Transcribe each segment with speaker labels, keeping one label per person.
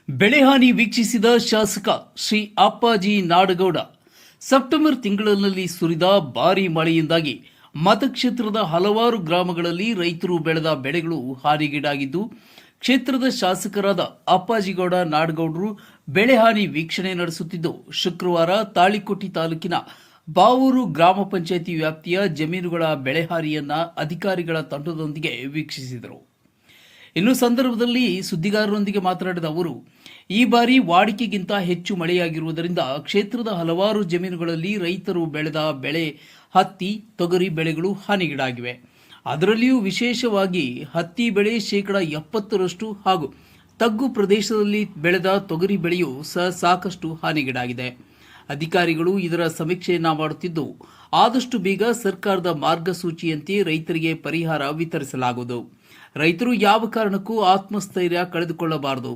Speaker 1: ಬೆಳೆಹಾನಿ ವೀಕ್ಷಿಸಿದ ಶಾಸಕ ಶ್ರೀ ಅಪ್ಪಾಜಿ ನಾಡಗೌಡ. ಸೆಪ್ಟೆಂಬರ್ ತಿಂಗಳಲ್ಲಿ ಸುರಿದ ಭಾರೀ ಮಳೆಯಿಂದಾಗಿ ಮತಕ್ಷೇತ್ರದ ಹಲವಾರು ಗ್ರಾಮಗಳಲ್ಲಿ ರೈತರು ಬೆಳೆದ ಬೆಳೆಗಳು ಹಾನಿಗೀಡಾಗಿದ್ದು, ಕ್ಷೇತ್ರದ ಶಾಸಕರಾದ ಅಪ್ಪಾಜಿಗೌಡ ನಾಡಗೌಡರು ಬೆಳೆಹಾನಿ ವೀಕ್ಷಣೆ ನಡೆಸುತ್ತಿದ್ದು, ಶುಕ್ರವಾರ ತಾಳಿಕೋಟೆ ತಾಲೂಕಿನ ಬಾವೂರು ಗ್ರಾಮ ಪಂಚಾಯಿತಿ ವ್ಯಾಪ್ತಿಯ ಜಮೀನುಗಳ ಬೆಳೆಹಾನಿಯನ್ನ ಅಧಿಕಾರಿಗಳ ತಂಡದೊಂದಿಗೆ ವೀಕ್ಷಿಸಿದರು. ಇನ್ನು ಸಂದರ್ಭದಲ್ಲಿ ಸುದ್ದಿಗಾರರೊಂದಿಗೆ ಮಾತನಾಡಿದ ಅವರು, ಈ ಬಾರಿ ವಾಡಿಕೆಗಿಂತ ಹೆಚ್ಚು ಮಳೆಯಾಗಿರುವುದರಿಂದ ಕ್ಷೇತ್ರದ ಹಲವಾರು ಜಮೀನುಗಳಲ್ಲಿ ರೈತರು ಬೆಳೆದ ಬೆಳೆ ಹತ್ತಿ, ತೊಗರಿ ಬೆಳೆಗಳು ಹಾನಿಗೀಡಾಗಿವೆ. ಅದರಲ್ಲಿಯೂ ವಿಶೇಷವಾಗಿ ಹತ್ತಿ ಬೆಳೆ 70% ಹಾಗೂ ತಗ್ಗು ಪ್ರದೇಶದಲ್ಲಿ ಬೆಳೆದ ತೊಗರಿ ಬೆಳೆಯೂ ಸಾಕಷ್ಟು ಹಾನಿಗೀಡಾಗಿದೆ. ಅಧಿಕಾರಿಗಳು ಇದರ ಸಮೀಕ್ಷೆಯನ್ನ ಮಾಡುತ್ತಿದ್ದು, ಆದಷ್ಟು ಬೇಗ ಸರ್ಕಾರದ ಮಾರ್ಗಸೂಚಿಯಂತೆ ರೈತರಿಗೆ ಪರಿಹಾರ ವಿತರಿಸಲಾಗುವುದು. ರೈತರು ಯಾವ ಕಾರಣಕ್ಕೂ ಆತ್ಮಸ್ಥೈರ್ಯ ಕಳೆದುಕೊಳ್ಳಬಾರದು.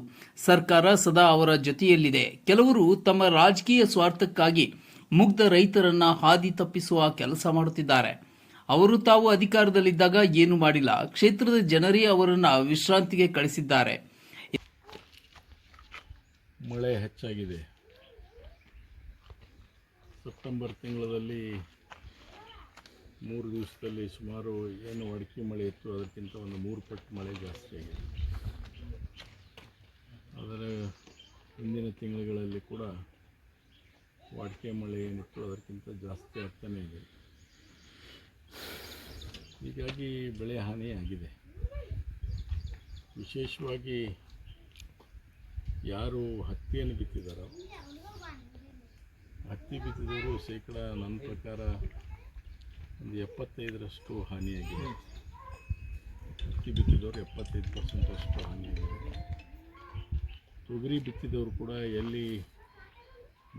Speaker 1: ಸರ್ಕಾರ ಸದಾ ಅವರ ಜೊತೆಯಲ್ಲಿದೆ. ಕೆಲವರು ತಮ್ಮ ರಾಜಕೀಯ ಸ್ವಾರ್ಥಕ್ಕಾಗಿ ಮುಗ್ಧ ರೈತರನ್ನ ಹಾದಿ ತಪ್ಪಿಸುವ ಕೆಲಸ ಮಾಡುತ್ತಿದ್ದಾರೆ. ಅವರು ತಾವು ಅಧಿಕಾರದಲ್ಲಿದ್ದಾಗ ಏನು ಮಾಡಿಲ್ಲ. ಕ್ಷೇತ್ರದ ಜನರೇ ಅವರನ್ನ ವಿಶ್ರಾಂತಿಗೆ ಕಳಿಸಿದ್ದಾರೆ.
Speaker 2: ಮಳೆ ಹೆಚ್ಚಾಗಿದೆ. ಸೆಪ್ಟೆಂಬರ್ ತಿಂಗಳಲ್ಲಿ 3 ದಿವಸದಲ್ಲಿ ಸುಮಾರು ಏನು ಅಡಿಕೆ ಮಳೆ ಇತ್ತು ಅದಕ್ಕಿಂತ ಒಂದು 3 ಪಟ್ಟು ಮಳೆ ಜಾಸ್ತಿ ಆಗಿದೆ. ಅದರ ಹಿಂದಿನ ತಿಂಗಳುಗಳಲ್ಲಿ ಕೂಡ ಅಡಿಕೆ ಮಳೆ ಏನಿತ್ತು ಅದಕ್ಕಿಂತ ಜಾಸ್ತಿ ಆಗ್ತಾನೇ ಇದೆ. ಹೀಗಾಗಿ ಬೆಳೆ ಹಾನಿ ಆಗಿದೆ. ವಿಶೇಷವಾಗಿ ಯಾರು ಹತ್ತಿಯನ್ನು ಬಿತ್ತಿದ್ದಾರೋ, ಹತ್ತಿ ಬಿತ್ತಿದವರು ನನ್ನ ಪ್ರಕಾರ ಒಂದು 75% ಹಾನಿಯಾಗಿದೆ. ಹತ್ತಿ ಬಿತ್ತಿದವರು 75% ಹಾನಿಯಾಗಿದೆ. ತೊಗರಿ ಬಿತ್ತಿದವರು ಕೂಡ ಎಲ್ಲಿ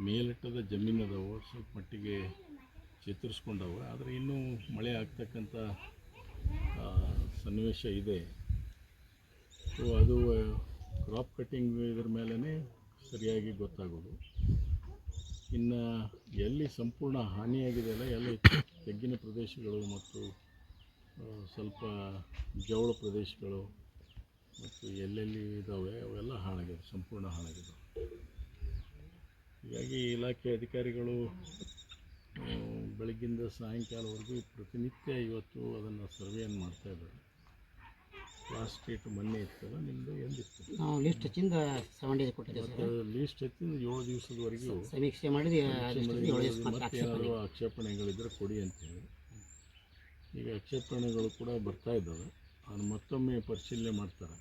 Speaker 2: ಮೇಲಿಟ್ಟದ ಜಮೀನದವು ಸ್ವಲ್ಪ ಮಟ್ಟಿಗೆ ಚೇತರಿಸ್ಕೊಂಡವು. ಆದರೆ ಇನ್ನೂ ಮಳೆ ಆಗ್ತಕ್ಕಂಥ ಸನ್ನಿವೇಶ ಇದೆ. ಸೊ ಅದು ಕ್ರಾಪ್ ಕಟ್ಟಿಂಗ್ ಇದ್ರ ಮೇಲೇ ಸರಿಯಾಗಿ ಗೊತ್ತಾಗೋದು. ಇನ್ನು ಎಲ್ಲಿ ಸಂಪೂರ್ಣ ಹಾನಿಯಾಗಿದೆಯಲ್ಲ, ಎಲ್ಲಿ ತಗ್ಗಿನ ಪ್ರದೇಶಗಳು ಮತ್ತು ಸ್ವಲ್ಪ ಜವಳ ಪ್ರದೇಶಗಳು ಮತ್ತು ಎಲ್ಲೆಲ್ಲಿ ಇದ್ದಾವೆ ಅವೆಲ್ಲ ಹಾಳಾಗಿದೆ, ಸಂಪೂರ್ಣ ಹಾಳಾಗಿದೆ. ಹೀಗಾಗಿ ಇಲಾಖೆ ಅಧಿಕಾರಿಗಳು ಬೆಳಗ್ಗಿಂದ ಸಾಯಂಕಾಲವರೆಗೂ ಪ್ರತಿನಿತ್ಯ ಇವತ್ತು ಅದನ್ನು ಸರ್ವೆಯನ್ನು ಮಾಡ್ತಾಯಿದ್ದಾರೆ. ಲಾಸ್ಟ್ ಡೇಟ್ ಮೊನ್ನೆ ಇರ್ತಲ್ಲ, ನಿಮ್ಮದು ಎಂದಿತ್ತು?
Speaker 3: ನಾವು ಲಿಸ್ಟ್ ಹಚ್ಚಿಂದ 7 ಡೇಸ್ ಕೊಟ್ಟಿದ್ದೇವೆ.
Speaker 2: ಲೀಸ್ಟ್ ಹಚ್ಚಿಂದ 7 ದಿವಸದವರೆಗೂ
Speaker 3: ಸಮೀಕ್ಷೆ ಮಾಡಿದ್ವಿ.
Speaker 2: ಮತ್ತೆ ಏನಾದರೂ ಆಕ್ಷೇಪಣೆಗಳಿದ್ದರೆ ಕೊಡಿ ಅಂತೇಳಿ. ಈಗ ಆಕ್ಷೇಪಣೆಗಳು ಕೂಡ ಬರ್ತಾ ಇದ್ದಾವೆ. ಅದನ್ನು ಮತ್ತೊಮ್ಮೆ ಪರಿಶೀಲನೆ ಮಾಡ್ತಾರೆ.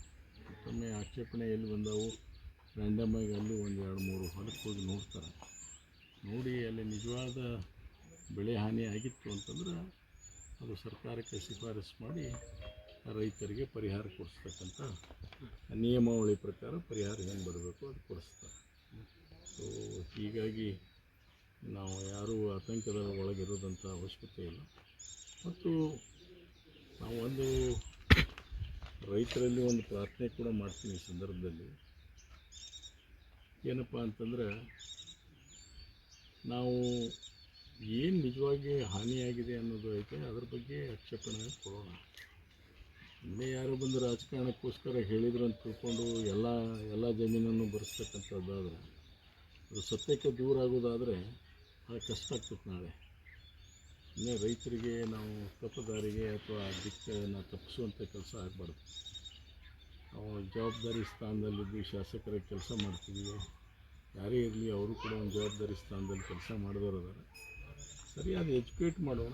Speaker 2: ಮತ್ತೊಮ್ಮೆ ಆಕ್ಷೇಪಣೆ ಎಲ್ಲಿ ಬಂದವು ರ್ಯಾಂಡಮ್ ಆಗಿ ಅಲ್ಲಿ 1-2-3 ಹೊಲಕ್ಕೆ ಹೋಗಿ ನೋಡ್ತಾರೆ. ನೋಡಿ ಅಲ್ಲಿ ನಿಜವಾದ ಬೆಳೆ ಹಾನಿ ಆಗಿತ್ತು ಅಂತಂದ್ರೆ ಅದು ಸರ್ಕಾರಕ್ಕೆ ಶಿಫಾರಸು ಮಾಡಿ ರೈತರಿಗೆ ಪರಿಹಾರ ಕೊಡಿಸ್ತಕ್ಕಂಥ ನಿಯಮಾವಳಿ ಪ್ರಕಾರ ಪರಿಹಾರ ಹೆಂಗೆ ಬರಬೇಕು ಅದು ಕೊಡಿಸ್ತಾರೆ. ಸೊ ಹೀಗಾಗಿ ನಾವು ಯಾರೂ ಆತಂಕದ ಒಳಗಿರೋದಂಥ ಅವಶ್ಯಕತೆ ಇಲ್ಲ. ಮತ್ತು ನಾವು ರೈತರಲ್ಲಿ ಒಂದು ಪ್ರಾರ್ಥನೆ ಕೂಡ ಮಾಡ್ತೀನಿ ಈ ಸಂದರ್ಭದಲ್ಲಿ. ಏನಪ್ಪ ಅಂತಂದರೆ, ನಾವು ಏನು ನಿಜವಾಗಿ ಹಾನಿಯಾಗಿದೆ ಅನ್ನೋದು ಐತೆ ಅದ್ರ ಬಗ್ಗೆ ಆಕ್ಷೇಪಣೆ ಕೊಡೋಣ. ಇನ್ನೇ ಯಾರೋ ಬಂದು ರಾಜಕಾರಣಕ್ಕೋಸ್ಕರ ಹೇಳಿದ್ರು ಅಂತ ತಿಳ್ಕೊಂಡು ಎಲ್ಲ ಜಮೀನನ್ನು ಬರೆಸ್ತಕ್ಕಂಥದ್ದಾದರೆ ಅದು ಸತ್ಯಕ್ಕೆ ದೂರ ಆಗೋದಾದರೆ ಅದು ಕಷ್ಟ ಆಗ್ತದೆ. ನಾಳೆ ಇನ್ನೇ ರೈತರಿಗೆ ನಾವು ತಪ್ಪುದಾರಿಗೆ ಅಥವಾ ದಿಕ್ಕನ್ನು ತಪ್ಪಿಸುವಂಥ ಕೆಲಸ ಆಗಬಾರ್ದು. ನಾವು ಜವಾಬ್ದಾರಿ ಸ್ಥಾನದಲ್ಲಿದ್ದು ಶಾಸಕರ ಕೆಲಸ ಮಾಡ್ತಿದ್ದೀವಿ. ಯಾರೇ ಇರಲಿ ಅವರು ಕೂಡ ಒಂದು ಜವಾಬ್ದಾರಿ ಸ್ಥಾನದಲ್ಲಿ ಕೆಲಸ ಮಾಡಿದವರು ಅದಾರೆ. ಸರಿಯಾದ ಎಜುಕೇಟ್ ಮಾಡೋಣ.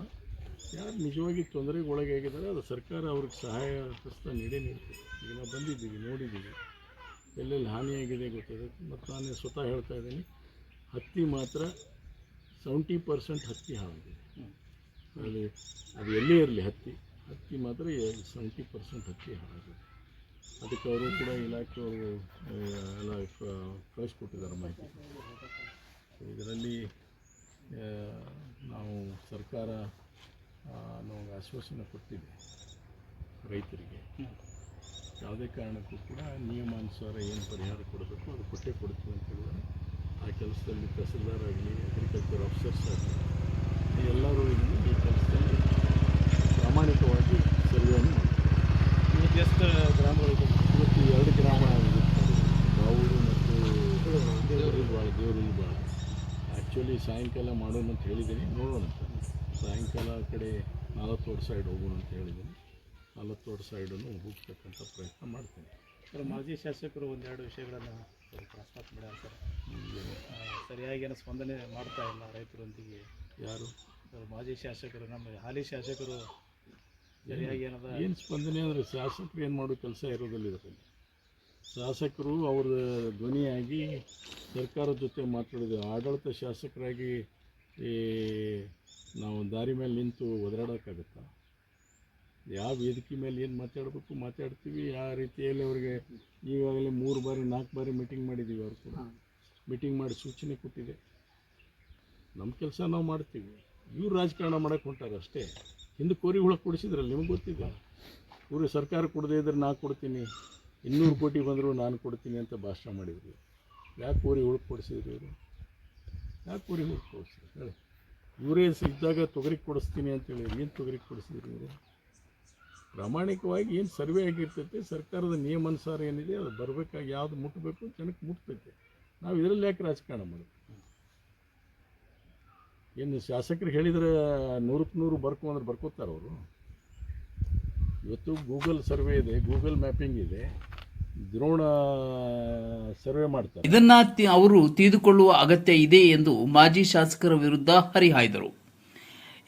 Speaker 2: ಯಾರು ನಿಜವಾಗಿ ತೊಂದರೆಗೆ ಒಳಗಾಗಿದ್ದಾರೆ ಅದು ಸರ್ಕಾರ ಅವ್ರಿಗೆ ಸಹಾಯ ಹಸ್ತ ನೀಡೇ ನೀಡ್ತೀವಿ. ಈಗ ನಾವು ಬಂದಿದ್ದೀವಿ, ನೋಡಿದ್ದೀವಿ, ಎಲ್ಲೆಲ್ಲಿ ಹಾನಿಯಾಗಿದೆ ಗೊತ್ತಿದೆ. ಮತ್ತು ನಾನು ಸ್ವತಃ ಹೇಳ್ತಾ ಇದ್ದೀನಿ, ಹತ್ತಿ ಮಾತ್ರ 70% ಹತ್ತಿ ಹಾಳಾಗಿದೆ. ಅದು ಎಲ್ಲೇ ಇರಲಿ ಹತ್ತಿ ಮಾತ್ರ 70% ಹತ್ತಿ ಹಾಳಾಗಿದೆ. ಅದಕ್ಕೆ ಅವರು ಕೂಡ ಇಲಾಖೆಯವರು ಎಲ್ಲ ಕಳಿಸ್ಕೊಟ್ಟಿದ್ದಾರೆ ಮಾಹಿತಿ. ಇದರಲ್ಲಿ ನಾವು ಸರ್ಕಾರ ನಾವು ಆಶ್ವಾಸನೆ ಕೊಟ್ಟಿದೆ ರೈತರಿಗೆ. ಯಾವುದೇ ಕಾರಣಕ್ಕೂ ಕೂಡ ನಿಯಮಾನುಸಾರ ಏನು ಪರಿಹಾರ ಕೊಡಬೇಕು ಅದು ಕೊಟ್ಟೇ ಕೊಡ್ತೀವಿ ಅಂತ ಹೇಳಿದರೆ ಆ ಕೆಲಸದಲ್ಲಿ ತಹಸೀಲ್ದಾರ್ ಆಗಲಿ, ಅಗ್ರಿಕಲ್ಚರ್ ಆಫೀಸರ್ಸ್ ಆಗಲಿ ಎಲ್ಲರೂ ಈ ಕೆಲಸದಲ್ಲಿ ಪ್ರಾಮಾಣಿಕವಾಗಿ ಸರ್ವೆಯನ್ನು ಮಾಡ್ತಾರೆ.
Speaker 3: ಎಷ್ಟು ಗ್ರಾಮಗಳಿದೆ?
Speaker 2: ಇವತ್ತು 2 ಗ್ರಾಮ ಆಗಿರುತ್ತೆ, ಬಾವೂರು ಮತ್ತು ಸಾಯಂಕಾಲ ಮಾಡೋಣ ಅಂತ ಹೇಳಿದ್ದೀನಿ, ನೋಡೋಣ. ಸಾಯಂಕಾಲ ಆ ಕಡೆ 4 ರೋಡ್ ಸೈಡ್ ಹೋಗೋಣ ಅಂತ ಹೇಳಿದ್ದೀನಿ. 4 ರೋಡ್ ಸೈಡನ್ನು ಹೋಗ್ತಕ್ಕಂಥ ಪ್ರಯತ್ನ ಮಾಡ್ತೀನಿ.
Speaker 4: ಸರ್, ಮಾಜಿ ಶಾಸಕರು ಒಂದೆರಡು ವಿಷಯಗಳನ್ನು ಪ್ರಸ್ತಾಪ ಮಾಡ್ಯಾರ ಸರ್. ಸರಿಯಾಗಿ ಏನೋ ಸ್ಪಂದನೆ ಮಾಡ್ತಾ ಇಲ್ಲ ರೈತರೊಂದಿಗೆ.
Speaker 2: ಯಾರು?
Speaker 4: ಸರ್, ಮಾಜಿ ಶಾಸಕರು, ನಮ್ಮ ಹಾಲಿ ಶಾಸಕರು ಸರಿಯಾಗಿ
Speaker 2: ಏನು ಸ್ಪಂದನೆ ಅಂದರೆ ಶಾಸಕರು ಏನು ಮಾಡೋ ಕೆಲಸ ಇರೋದಿಲ್ಲ ಇದರಲ್ಲಿ. ಶಾಸಕರು ಅವರ ಧ್ವನಿಯಾಗಿ ಸರ್ಕಾರದ ಜೊತೆ ಮಾತಾಡಿದ ಆಡಳಿತ ಶಾಸಕರಾಗಿ ನಾವು ದಾರಿ ಮೇಲೆ ನಿಂತು ಒದರಾಡೋಕ್ಕಾಗತ್ತಾ? ಯಾವ ವೇದಿಕೆ ಮೇಲೆ ಏನು ಮಾತಾಡಬೇಕು ಮಾತಾಡ್ತೀವಿ. ಯಾವ ರೀತಿಯಲ್ಲಿ ಅವರಿಗೆ ಈಗಾಗಲೇ 3 ಬಾರಿ 4 ಬಾರಿ ಮೀಟಿಂಗ್ ಮಾಡಿದ್ದೀವಿ. ಅವರು ಕೂಡ ಮೀಟಿಂಗ್ ಮಾಡಿ ಸೂಚನೆ ಕೊಟ್ಟಿದೆ. ನಮ್ಮ ಕೆಲಸ ನಾವು ಮಾಡ್ತೀವಿ. ಇವ್ರು ರಾಜಕಾರಣ ಮಾಡೋಕ್ಕೆ ಹೊಂಟಾರೆ ಅಷ್ಟೇ. ಹಿಂದೆ ಕೋರಿ ಹುಳಕ್ಕೆ ಕೊಡಿಸಿದ್ರಲ್ಲ, ನಿಮ್ಗೆ ಗೊತ್ತಿದೆ. ಇವರು ಸರ್ಕಾರ ಕೊಡದೇ ಇದ್ರೆ ನಾನು ಕೊಡ್ತೀನಿ, 200 ಕೋಟಿ ಬಂದರೂ ನಾನು ಕೊಡ್ತೀನಿ ಅಂತ ಭಾಷಣ ಮಾಡಿದ್ರು. ಯಾಕೆ ಕೋರಿ ಹುಳಕ್ಕೆ ಕೊಡಿಸಿದ್ರು ಇವರು? ಯಾಕೆ ಕೋರಿ ಹುಳಕ್ಕೆ ಕೊಡಿಸಿದ್ರು ಹೇಳಿ? ಇವರೇ ಇದ್ದಾಗ ತೊಗರಿಗೆ ಕೊಡಿಸ್ತೀನಿ ಅಂತೇಳಿ ಏನು ತೊಗರಿಗೆ ಕೊಡಿಸಿದ್ರು ಇವರು? ಪ್ರಾಮಾಣಿಕವಾಗಿ ಏನು ಸರ್ವೆ ಆಗಿರ್ತೈತೆ, ಸರ್ಕಾರದ ನಿಯಮಾನುಸಾರ ಏನಿದೆ ಅದು ಬರಬೇಕಾಗಿ ಯಾವುದು ಮುಟ್ಟಬೇಕು ಜನಕ್ಕೆ ಮುಟ್ತೈತೆ. ನಾವು ಇದರಲ್ಲಿ ಯಾಕೆ ರಾಜಕಾರಣ ಮಾಡೋದು? ಏನು ಶಾಸಕರು ಹೇಳಿದರೆ 100ಕ್ಕೆ 100 ಬರ್ಕೊಂಡ್ರೆ ಬರ್ಕೋತಾರೆ ಅವರು? ಇವತ್ತು ಗೂಗಲ್ ಸರ್ವೆ ಇದೆ, ಗೂಗಲ್ ಮ್ಯಾಪಿಂಗ್ ಇದೆ, ದ್ರೋಣ ಸರ್ವೆ ಮಾಡ್ತಾರೆ.
Speaker 1: ಇದನ್ನ ಅವರು ತಿಳಿದುಕೊಳ್ಳುವ ಅಗತ್ಯ ಇದೆ ಎಂದು ಮಾಜಿ ಶಾಸಕರ ವಿರುದ್ಧ ಹರಿಹಾಯ್ದರು.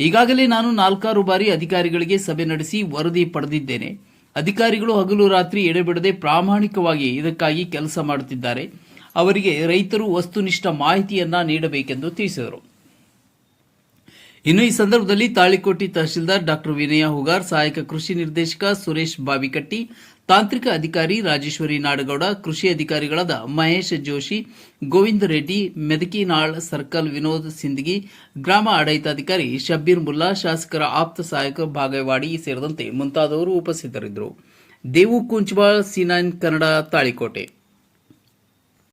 Speaker 1: ಈಗಾಗಲೇ ನಾನು 4 ಬಾರಿ ಅಧಿಕಾರಿಗಳಿಗೆ ಸಭೆ ನಡೆಸಿ ವರದಿ ಪಡೆದಿದ್ದೇನೆ. ಅಧಿಕಾರಿಗಳು ಹಗಲು ರಾತ್ರಿ ಎಡೆಬಿಡದೆ ಪ್ರಾಮಾಣಿಕವಾಗಿ ಇದಕ್ಕಾಗಿ ಕೆಲಸ ಮಾಡುತ್ತಿದ್ದಾರೆ. ಅವರಿಗೆ ರೈತರು ವಸ್ತುನಿಷ್ಠ ಮಾಹಿತಿಯನ್ನ ನೀಡಬೇಕೆಂದು ತಿಳಿಸಿದರು. ಇನ್ನು ಈ ಸಂದರ್ಭದಲ್ಲಿ ತಾಳಿಕೋಟೆ ತಹಶೀಲ್ದಾರ್ ಡಾಕ್ಟರ್ ವಿನಯ ಹುಗಾರ್, ಸಹಾಯಕ ಕೃಷಿ ನಿರ್ದೇಶಕ ಸುರೇಶ್ ಬಾವಿಕಟ್ಟಿ, ತಾಂತ್ರಿಕ ಅಧಿಕಾರಿ ರಾಜೇಶ್ವರಿ ನಾಡಗೌಡ, ಕೃಷಿ ಅಧಿಕಾರಿಗಳಾದ ಮಹೇಶ್ ಜೋಶಿ, ಗೋವಿಂದ ರೆಡ್ಡಿ, ಮೆದಕಿನಾಳ್ ಸರ್ಕಲ್ ವಿನೋದ್ ಸಿಂದಗಿ, ಗ್ರಾಮ ಆಡಳಿತಾಧಿಕಾರಿ ಶಬ್ಬೀರ್ ಮುಲ್ಲಾ, ಶಾಸಕರ ಆಪ್ತ ಸಹಾಯಕ ಭಾಗವಾಡಿ ಸೇರಿದಂತೆ ಮುಂತಾದವರು ಉಪಸ್ಥಿತರಿದ್ದರು. ದೇವು ಕುಂಚಬಾಳ್, C9 ಕನ್ನಡ, ತಾಳಿಕೋಟೆ.